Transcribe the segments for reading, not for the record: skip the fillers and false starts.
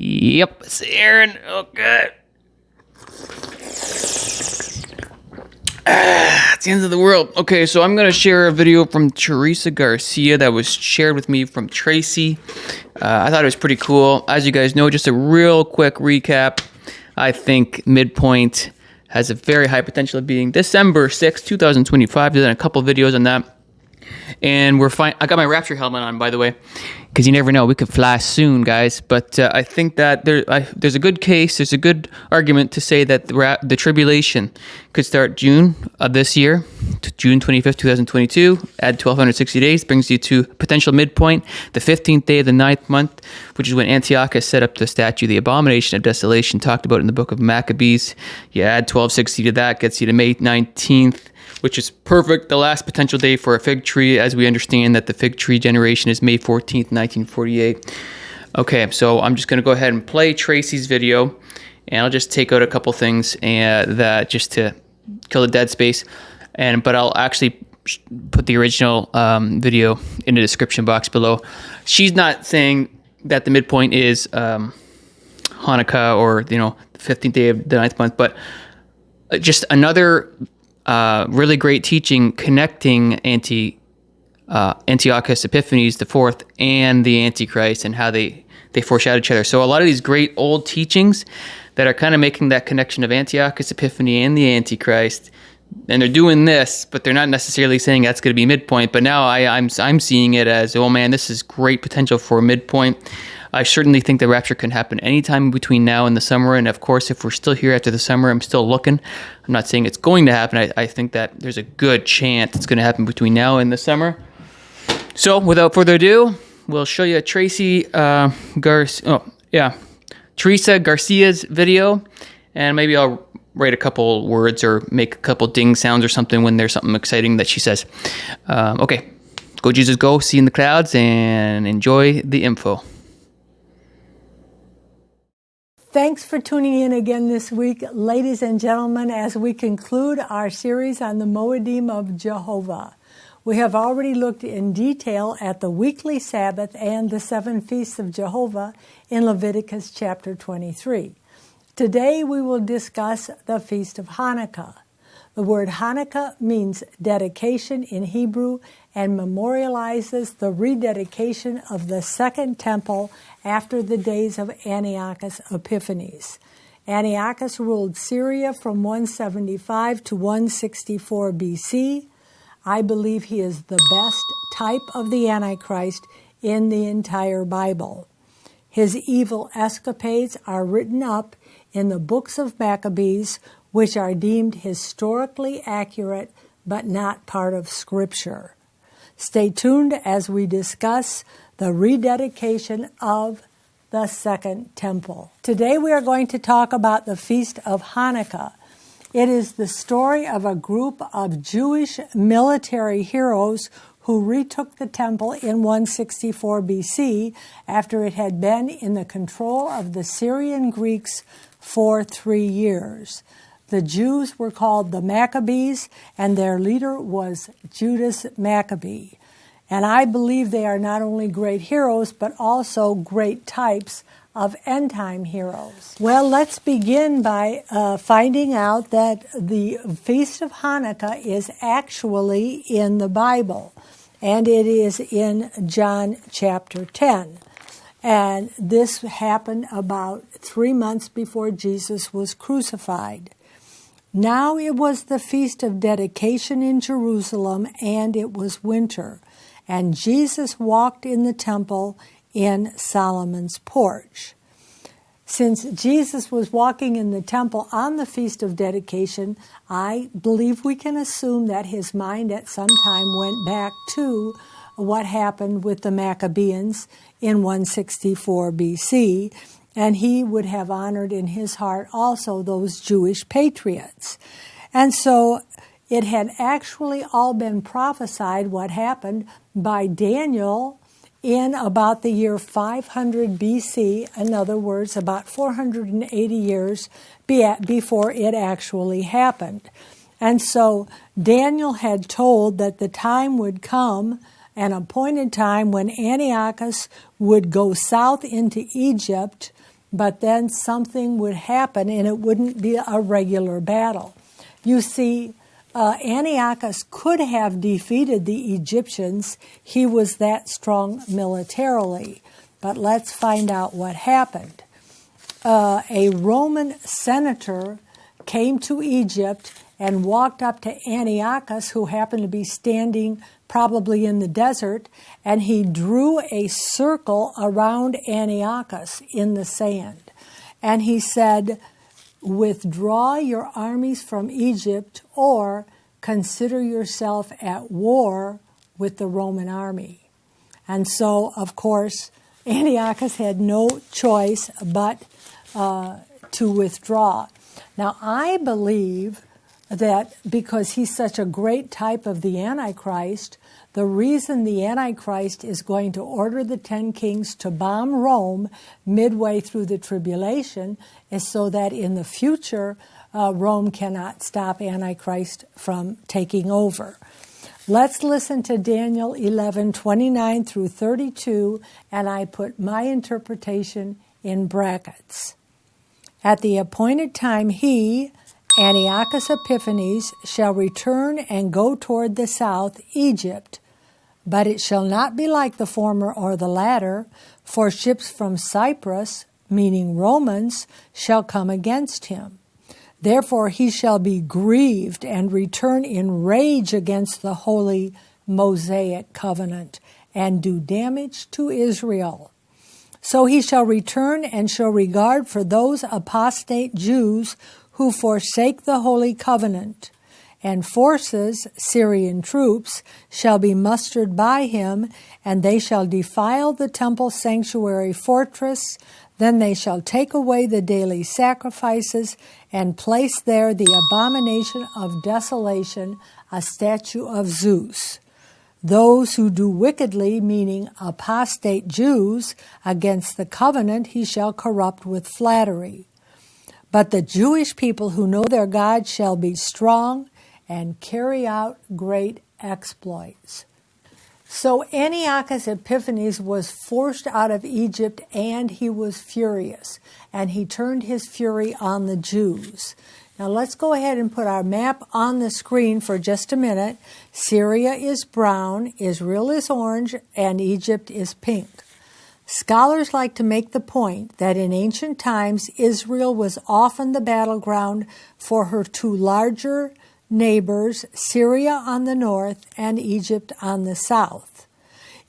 Yep, it's Aaron. Okay. It's the end of the world. Okay, so I'm going to share a video from Teresa Garcia that was shared with me from Tracy. I thought it was pretty cool. As you guys know, just a real quick recap. I think midpoint has a very high potential of being December 6th, 2025. I've done a couple videos on that. And we're fine. I got my Rapture helmet on, by the way, because you never know. We could fly soon, guys. But I think that there's a good case, there's a good argument to say that the tribulation could start June of this year, to June 25th, 2022. Add 1,260 days, brings you to potential midpoint, the 15th day of the 9th month, which is when Antiochus set up the statue, the abomination of desolation, talked about in the book of Maccabees. You add 1,260 to that, gets you to May 19th. Which is perfect, the last potential day for a fig tree, as we understand that the fig tree generation is May 14th, 1948. Okay, so I'm just going to go ahead and play Tracy's video, and I'll just take out a couple things that just to kill the dead space, but I'll actually put the original video in the description box below. She's not saying that the midpoint is Hanukkah or the 15th day of the 9th month, but just another really great teaching connecting Antiochus Epiphanes IV and the Antichrist and how they foreshadow each other. So a lot of these great old teachings that are kind of making that connection of Antiochus Epiphany and the Antichrist, and they're doing this, but they're not necessarily saying that's going to be midpoint. But now I'm seeing it as, oh man, this is great potential for a midpoint. I certainly think the rapture can happen anytime between now and the summer. And of course, if we're still here after the summer, I'm still looking. I'm not saying it's going to happen. I think that there's a good chance it's going to happen between now and the summer. So without further ado, we'll show you Teresa Garcia's video. And maybe I'll write a couple words or make a couple ding sounds or something when there's something exciting that she says. Okay, go Jesus go, see you in the clouds, and enjoy the info. Thanks for tuning in again this week, ladies and gentlemen, as we conclude our series on the Moedim of Jehovah. We have already looked in detail at the weekly Sabbath and the 7 feasts of Jehovah in Leviticus chapter 23. Today we will discuss the Feast of Hanukkah. The word Hanukkah means dedication in Hebrew and memorializes the rededication of the Second Temple after the days of Antiochus Epiphanes. Antiochus ruled Syria from 175 to 164 BC. I believe he is the best type of the Antichrist in the entire Bible. His evil escapades are written up in the books of Maccabees, which are deemed historically accurate but not part of Scripture. Stay tuned as we discuss the rededication of the Second Temple. Today we are going to talk about the Feast of Hanukkah. It is the story of a group of Jewish military heroes who retook the temple in 164 BC after it had been in the control of the Syrian Greeks for 3 years. The Jews were called the Maccabees, and their leader was Judas Maccabee. And I believe they are not only great heroes, but also great types of end-time heroes. Well, let's begin by finding out that the Feast of Hanukkah is actually in the Bible, and it is in John chapter 10. And this happened about 3 months before Jesus was crucified. Now it was the Feast of Dedication in Jerusalem, and it was winter. And Jesus walked in the temple in Solomon's porch. Since Jesus was walking in the temple on the Feast of Dedication, I believe we can assume that his mind at some time went back to what happened with the Maccabees in 164 BC, and he would have honored in his heart also those Jewish patriots. And so it had actually all been prophesied what happened by Daniel in about the year 500 BC, in other words, about 480 years before it actually happened. And so Daniel had told that the time would come, an appointed time, when Antiochus would go south into Egypt but then something would happen and it wouldn't be a regular battle. You see, Antiochus could have defeated the Egyptians. He was that strong militarily. But let's find out what happened. A Roman senator came to Egypt and walked up to Antiochus, who happened to be standing probably in the desert, and he drew a circle around Antiochus in the sand. And he said, "Withdraw your armies from Egypt, or consider yourself at war with the Roman army." And so, of course, Antiochus had no choice but to withdraw. Now, I believe that because he's such a great type of the Antichrist, the reason the Antichrist is going to order the 10 kings to bomb Rome midway through the tribulation is so that in the future, Rome cannot stop Antichrist from taking over. Let's listen to Daniel 11:29 through 32, and I put my interpretation in brackets. At the appointed time, he, Antiochus Epiphanes, shall return and go toward the south, Egypt. But it shall not be like the former or the latter, for ships from Cyprus, meaning Romans, shall come against him. Therefore he shall be grieved and return in rage against the holy Mosaic covenant and do damage to Israel. So he shall return and show regard for those apostate Jews who forsake the holy covenant. And forces, Syrian troops, shall be mustered by him, and they shall defile the temple sanctuary fortress. Then they shall take away the daily sacrifices and place there the abomination of desolation, a statue of Zeus. Those who do wickedly, meaning apostate Jews, against the covenant, he shall corrupt with flattery. But the Jewish people who know their God shall be strong and carry out great exploits. So Antiochus Epiphanes was forced out of Egypt, and he was furious, and he turned his fury on the Jews. Now let's go ahead and put our map on the screen for just a minute. Syria is brown, Israel is orange, and Egypt is pink. Scholars like to make the point that in ancient times, Israel was often the battleground for her two larger neighbors, Syria on the north and Egypt on the south.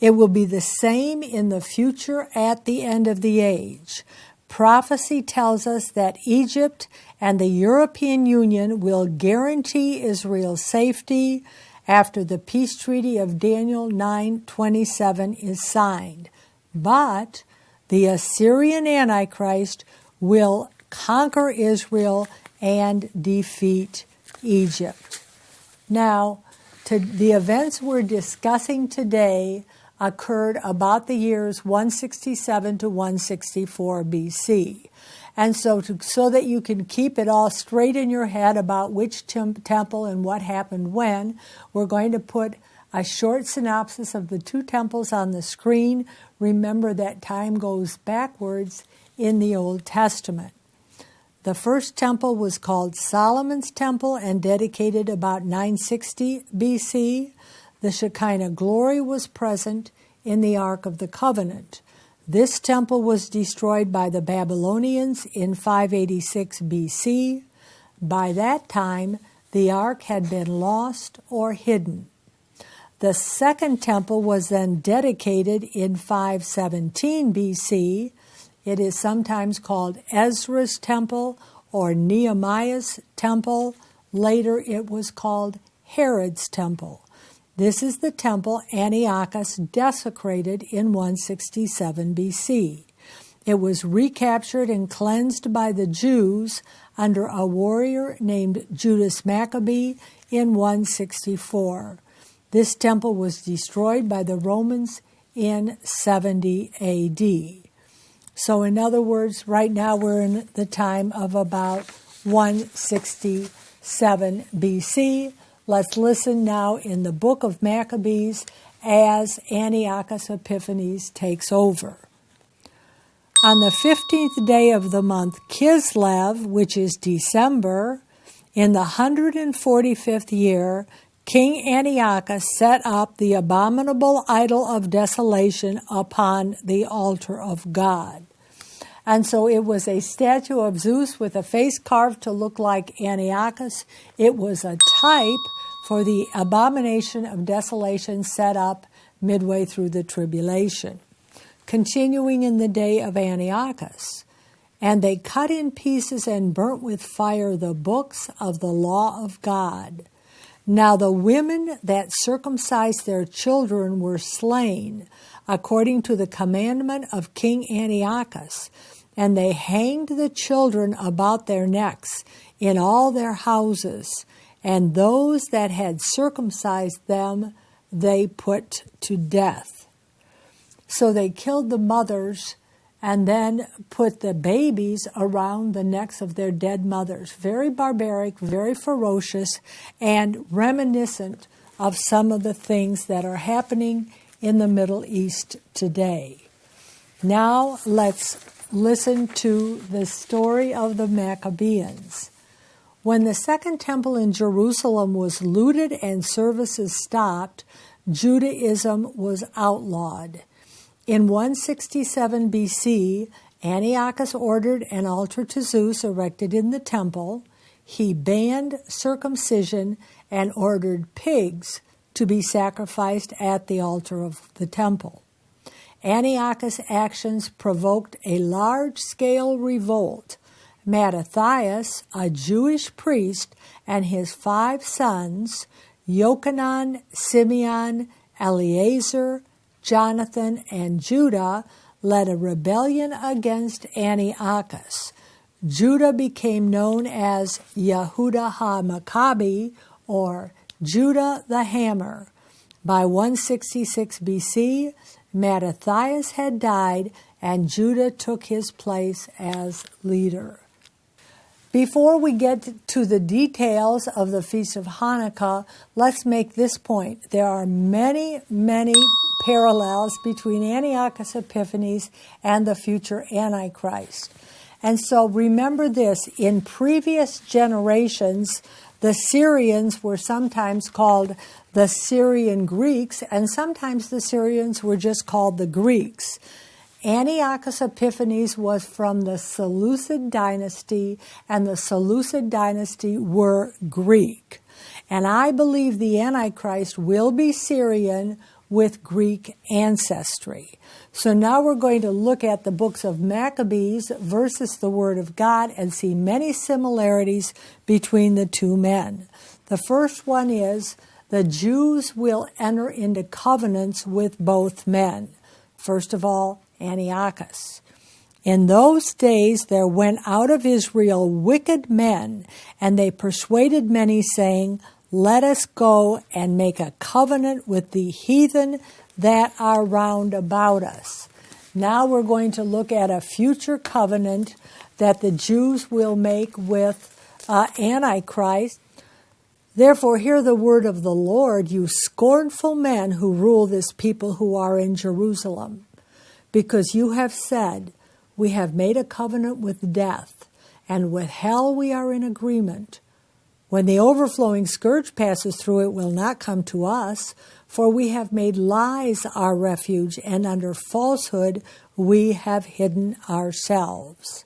It will be the same in the future at the end of the age. Prophecy tells us that Egypt and the European Union will guarantee Israel's safety after the peace treaty of Daniel 9:27 is signed. But the Assyrian Antichrist will conquer Israel and defeat Egypt. Now, the events we're discussing today occurred about the years 167 to 164 BC. And so that you can keep it all straight in your head about which temple and what happened when, we're going to put a short synopsis of the two temples on the screen. Remember that time goes backwards in the Old Testament. The first temple was called Solomon's Temple and dedicated about 960 BC. The Shekinah glory was present in the Ark of the Covenant. This temple was destroyed by the Babylonians in 586 BC. By that time, the Ark had been lost or hidden. The second temple was then dedicated in 517 BC. It is sometimes called Ezra's Temple or Nehemiah's Temple. Later it was called Herod's Temple. This is the temple Antiochus desecrated in 167 BC. It was recaptured and cleansed by the Jews under a warrior named Judas Maccabee in 164. This temple was destroyed by the Romans in 70 AD. So in other words, right now we're in the time of about 167 BC. Let's listen now in the book of Maccabees as Antiochus Epiphanes takes over. On the 15th day of the month Kislev, which is December, in the 145th year, King Antiochus set up the abominable idol of desolation upon the altar of God. And so it was a statue of Zeus with a face carved to look like Antiochus. It was a type for the abomination of desolation set up midway through the tribulation. Continuing in the day of Antiochus, and they cut in pieces and burnt with fire the books of the law of God. Now the women that circumcised their children were slain, according to the commandment of King Antiochus, and they hanged the children about their necks in all their houses, and those that had circumcised them they put to death. So they killed the mothers and then put the babies around the necks of their dead mothers. Very barbaric, very ferocious, and reminiscent of some of the things that are happening in the Middle East today. Now let's listen to the story of the Maccabees. When the second temple in Jerusalem was looted and services stopped, Judaism was outlawed. In 167 BC, Antiochus ordered an altar to Zeus erected in the temple. He banned circumcision and ordered pigs to be sacrificed at the altar of the temple. Antiochus' actions provoked a large-scale revolt. Mattathias, a Jewish priest, and his 5 sons, Yochanan, Simeon, Eleazar, Jonathan, and Judah, led a rebellion against Antiochus. Judah became known as Yehuda ha-Maccabi, or Judah the Hammer. By 166 BC, Mattathias had died, and Judah took his place as leader. Before we get to the details of the Feast of Hanukkah, let's make this point. There are many, many parallels between Antiochus Epiphanes and the future Antichrist. And so remember this, in previous generations, the Syrians were sometimes called the Syrian Greeks, and sometimes the Syrians were just called the Greeks. Antiochus Epiphanes was from the Seleucid dynasty, and the Seleucid dynasty were Greek. And I believe the Antichrist will be Syrian with Greek ancestry. So now we're going to look at the books of Maccabees versus the Word of God and see many similarities between the two men. The first one is the Jews will enter into covenants with both men. First of all, Antiochus. In those days there went out of Israel wicked men, and they persuaded many, saying, "Let us go and make a covenant with the heathen that are round about us." Now we're going to look at a future covenant that the Jews will make with Antichrist. Therefore, hear the word of the Lord, you scornful men who rule this people who are in Jerusalem. Because you have said, we have made a covenant with death, and with hell we are in agreement. When the overflowing scourge passes through, it will not come to us, for we have made lies our refuge, and under falsehood we have hidden ourselves.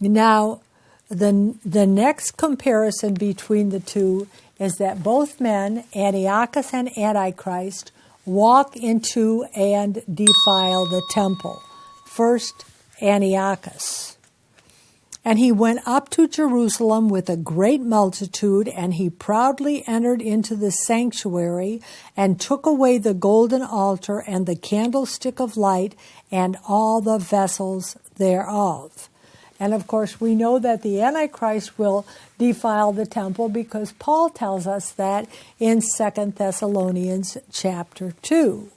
Now, the next comparison between the two is that both men, Antiochus and Antichrist, walk into and defile the temple. First, Antiochus. And he went up to Jerusalem with a great multitude, and he proudly entered into the sanctuary and took away the golden altar and the candlestick of light and all the vessels thereof. And of course, we know that the Antichrist will defile the temple because Paul tells us that in 2 Thessalonians chapter 2.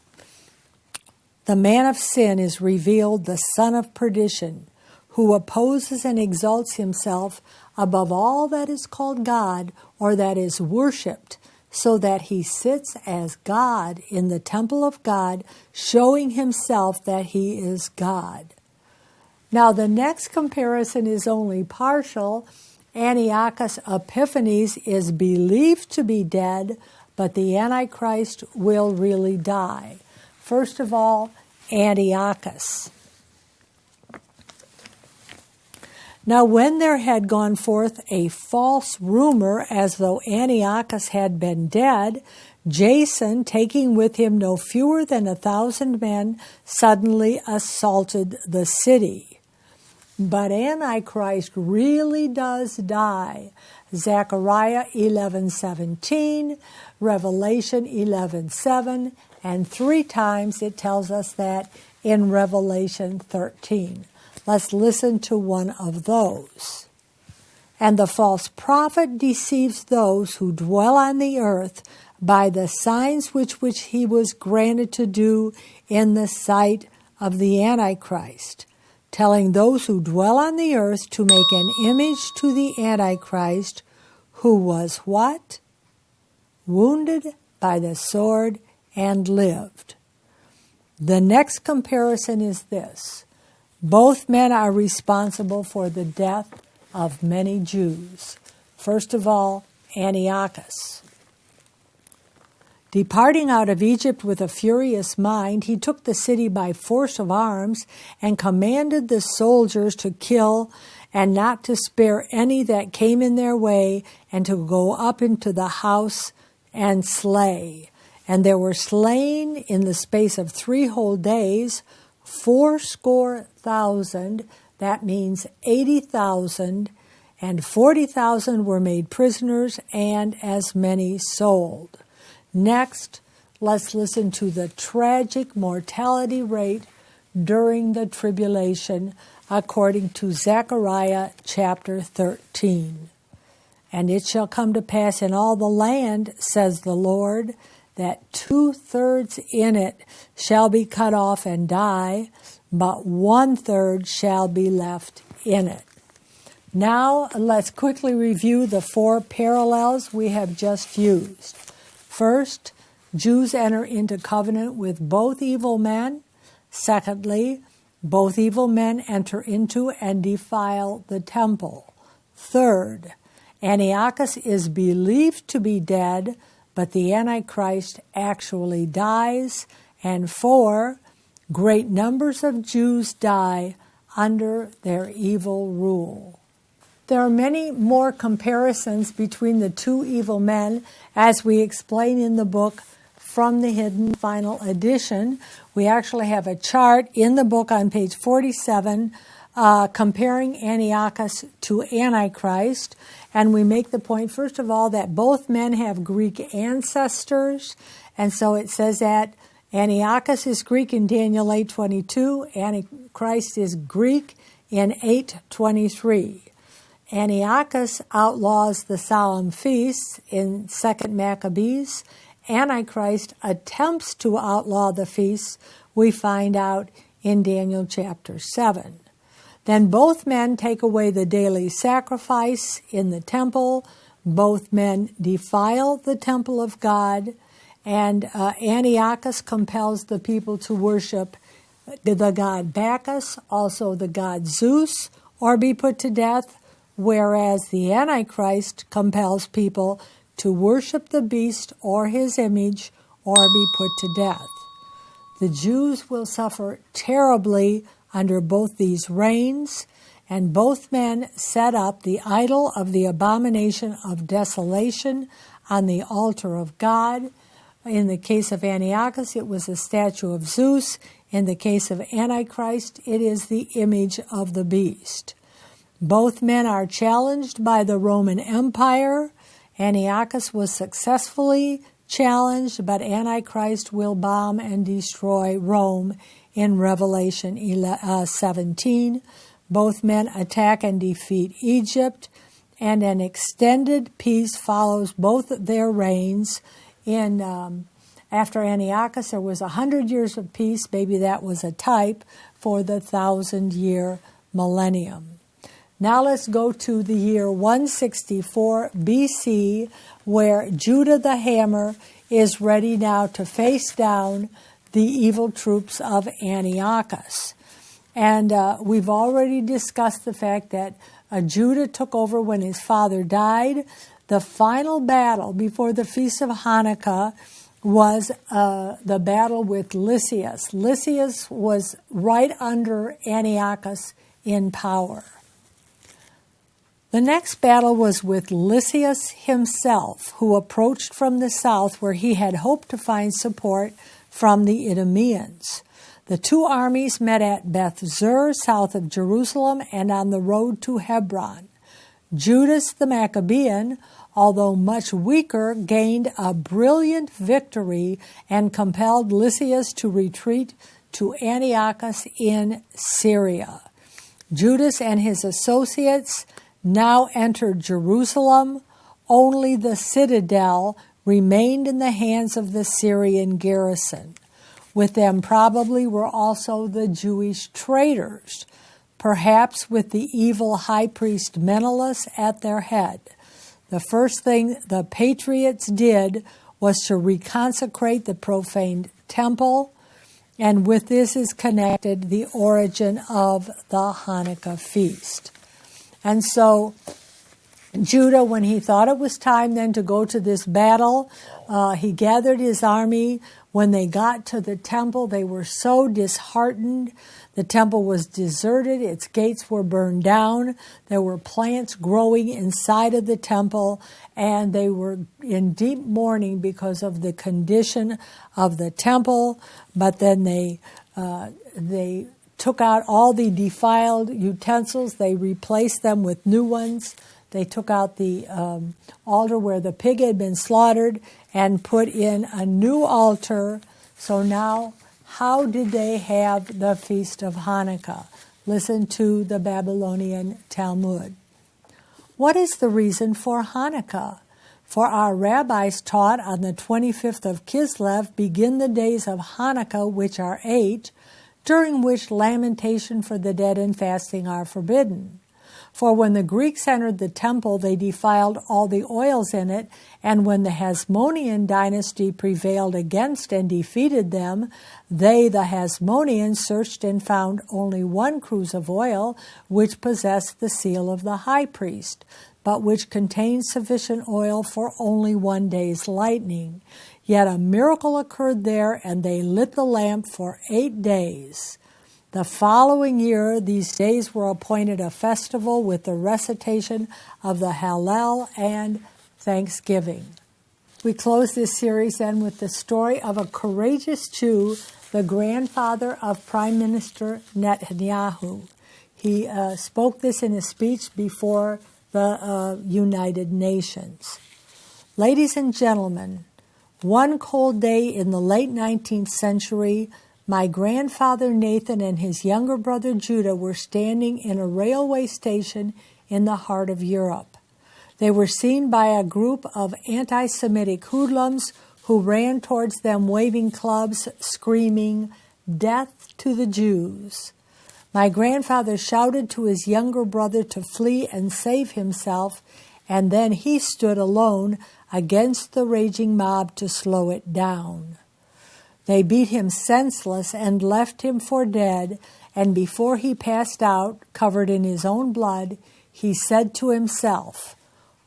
The man of sin is revealed, the son of perdition, who opposes and exalts himself above all that is called God or that is worshipped, so that he sits as God in the temple of God, showing himself that he is God. Now, the next comparison is only partial. Antiochus Epiphanes is believed to be dead, but the Antichrist will really die. First of all, Antiochus. Now, when there had gone forth a false rumor as though Antiochus had been dead, Jason, taking with him no fewer than 1,000 men, suddenly assaulted the city. But Antichrist really does die. Zechariah 11:17, Revelation 11:7, and 3 times it tells us that in Revelation 13. Let's listen to one of those. And the false prophet deceives those who dwell on the earth by the signs which he was granted to do in the sight of the Antichrist, telling those who dwell on the earth to make an image to the Antichrist, who was what? Wounded by the sword and lived. The next comparison is this. Both men are responsible for the death of many Jews. First of all, Antiochus. Departing out of Egypt with a furious mind, he took the city by force of arms and commanded the soldiers to kill and not to spare any that came in their way, and to go up into the house and slay. And there were slain in the space of 3 whole days 80,000, that means 80,000, and 40,000 were made prisoners, and as many sold. Next, let's listen to the tragic mortality rate during the tribulation according to Zechariah chapter 13. And it shall come to pass in all the land, says the Lord, that 2/3 in it shall be cut off and die, but 1/3 shall be left in it. Now let's quickly review the 4 parallels we have just used. First, Jews enter into covenant with both evil men. Secondly, both evil men enter into and defile the temple. Third, Antiochus is believed to be dead, but the Antichrist actually dies. And 4, great numbers of Jews die under their evil rule. There are many more comparisons between the 2 evil men, as we explain in the book From the Hidden Final Edition. We actually have a chart in the book on page 47 comparing Antiochus to Antichrist. And we make the point, first of all, that both men have Greek ancestors. And so it says that Antiochus is Greek in Daniel 8:22. Antichrist is Greek in 8:23. Antiochus outlaws the solemn feasts in 2 Maccabees. Antichrist attempts to outlaw the feasts, we find out in Daniel chapter 7. Then both men take away the daily sacrifice in the temple. Both men defile the temple of God. And Antiochus compels the people to worship the god Bacchus, also the god Zeus, or be put to death, whereas the Antichrist compels people to worship the beast or his image or be put to death. The Jews will suffer terribly under both these reigns, and both men set up the idol of the abomination of desolation on the altar of God. In the case of Antiochus, it was a statue of Zeus. In the case of Antichrist, it is the image of the beast. Both men are challenged by the Roman Empire. Antiochus was successfully challenged, but Antichrist will bomb and destroy Rome in Revelation 17. Both men attack and defeat Egypt, and an extended peace follows both their reigns. After Antiochus, there was 100 years of peace. Maybe that was a type for the 1,000-year millennium. Now let's go to the year 164 BC, where Judah the Hammer is ready now to face down the evil troops of Antiochus. And we've already discussed the fact that Judah took over when his father died. The final battle before the Feast of Hanukkah was the battle with Lysias. Lysias was right under Antiochus in power. The next battle was with Lysias himself, who approached from the south where he had hoped to find support from the Idumeans. The two armies met at Beth Zur, south of Jerusalem, and on the road to Hebron. Judas the Maccabean, although much weaker, gained a brilliant victory and compelled Lysias to retreat to Antiochus in Syria. Judas and his associates now entered Jerusalem. Only the citadel remained in the hands of the Syrian garrison. With them probably were also the Jewish traders, perhaps with the evil high priest Menelaus at their head. The first thing the patriots did was to reconsecrate the profaned temple, and with this is connected the origin of the Hanukkah feast. And so Judah, when he thought it was time then to go to this battle, he gathered his army. When they got to the temple, they were so disheartened. The temple was deserted. Its gates were burned down. There were plants growing inside of the temple, and they were in deep mourning because of the condition of the temple. But then they took out all the defiled utensils. They replaced them with new ones. They took out the altar where the pig had been slaughtered and put in a new altar. So now, how did they have the Feast of Hanukkah? Listen to the Babylonian Talmud. What is the reason for Hanukkah? For our rabbis taught on the 25th of Kislev begin the days of Hanukkah, which are 8, during which lamentation for the dead and fasting are forbidden. For when the Greeks entered the temple, they defiled all the oils in it, and when the Hasmonean dynasty prevailed against and defeated them, they, the Hasmoneans, searched and found only one cruse of oil, which possessed the seal of the high priest, but which contained sufficient oil for only 1 day's lightning. Yet a miracle occurred there, and they lit the lamp for 8 days. The following year, these days were appointed a festival with the recitation of the Hallel and Thanksgiving. We close this series then with the story of a courageous Jew, the grandfather of Prime Minister Netanyahu. He spoke this in a speech before the United Nations. Ladies and gentlemen, one cold day in the late 19th century, my grandfather Nathan and his younger brother Judah were standing in a railway station in the heart of Europe. They were seen by a group of anti-Semitic hoodlums who ran towards them waving clubs, screaming, "Death to the Jews." My grandfather shouted to his younger brother to flee and save himself, and then he stood alone against the raging mob to slow it down. They beat him senseless and left him for dead, and before he passed out, covered in his own blood, he said to himself,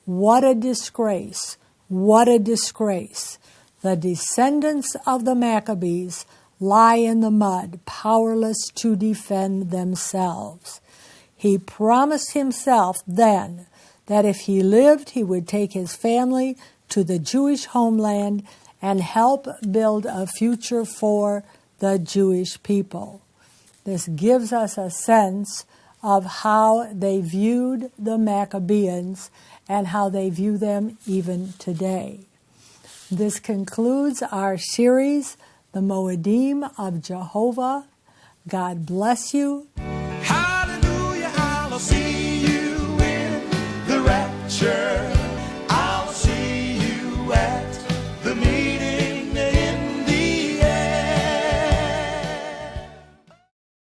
"What a disgrace! What a disgrace! The descendants of the Maccabees lie in the mud, powerless to defend themselves." He promised himself then that if he lived, he would take his family to the Jewish homeland and help build a future for the Jewish people. This gives us a sense of how they viewed the Maccabees and how they view them even today. This concludes our series, The Moedim of Jehovah. God bless you. Hallelujah, hallelujah.